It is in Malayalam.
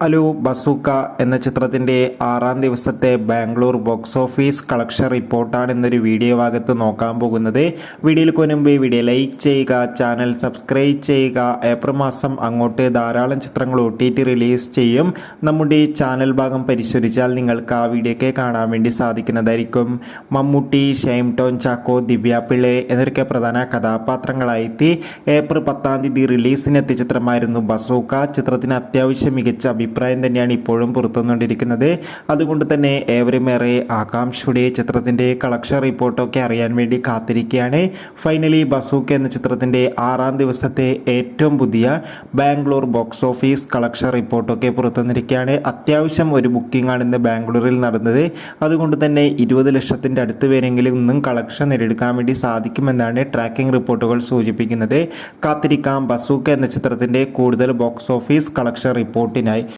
ഹലോ ബസൂക്ക എന്ന ചിത്രത്തിൻ്റെ 6-ാം ദിവസത്തെ ബാംഗ്ലൂർ ബോക്സ് ഓഫീസ് കളക്ഷൻ റിപ്പോർട്ടാണ് ഇന്നൊരു വീഡിയോ ഭാഗത്ത് നോക്കാൻ പോകുന്നത്. വീഡിയോയിൽ മുൻപ് വീഡിയോ ലൈക്ക് ചെയ്യുക, ചാനൽ സബ്സ്ക്രൈബ് ചെയ്യുക. ഏപ്രിൽ മാസം അങ്ങോട്ട് ധാരാളം ചിത്രങ്ങൾ OTT റിലീസ് ചെയ്യും. നമ്മുടെ ചാനൽ ഭാഗം പരിശോധിച്ചാൽ നിങ്ങൾക്ക് ആ വീഡിയോക്കെ കാണാൻ വേണ്ടി സാധിക്കുന്നതായിരിക്കും. മമ്മൂട്ടി, ഷൈൻ ടോം ചാക്കോ, ദിവ്യ പിള്ളെ എന്നൊക്കെ പ്രധാന കഥാപാത്രങ്ങളായി ഏപ്രിൽ 10-ാം തീയതി റിലീസിനെത്തിയ ചിത്രമായിരുന്നു ബസൂക്ക. ചിത്രത്തിന് അത്യാവശ്യം മികച്ച അഭിപ്രായം തന്നെയാണ് ഇപ്പോഴും പുറത്തുവന്നുകൊണ്ടിരിക്കുന്നത്. അതുകൊണ്ട് തന്നെ ഏവരുമേറെ ആകാംക്ഷയുടെ ചിത്രത്തിൻ്റെ കളക്ഷൻ റിപ്പോർട്ടൊക്കെ അറിയാൻ വേണ്ടി കാത്തിരിക്കുകയാണ്. ഫൈനലി ബസൂക്ക എന്ന ചിത്രത്തിൻ്റെ 6-ാം ദിവസത്തെ ഏറ്റവും പുതിയ ബാംഗ്ലൂർ ബോക്സ് ഓഫീസ് കളക്ഷൻ റിപ്പോർട്ടൊക്കെ പുറത്തുവന്നിരിക്കുകയാണ്. അത്യാവശ്യം ഒരു ബുക്കിംഗ് ആണ് ഇന്ന് ബാംഗ്ലൂരിൽ നടന്നത്. അതുകൊണ്ട് തന്നെ 20 ലക്ഷത്തിൻ്റെ അടുത്ത് പേരെങ്കിലും ഇന്നും കളക്ഷൻ നേടിയെടുക്കാൻ വേണ്ടി സാധിക്കുമെന്നാണ് ട്രാക്കിംഗ് റിപ്പോർട്ടുകൾ സൂചിപ്പിക്കുന്നത്. കാത്തിരിക്കാം ബസൂക്ക എന്ന ചിത്രത്തിൻ്റെ കൂടുതൽ ബോക്സ് ഓഫീസ് കളക്ഷൻ റിപ്പോർട്ടിനായി.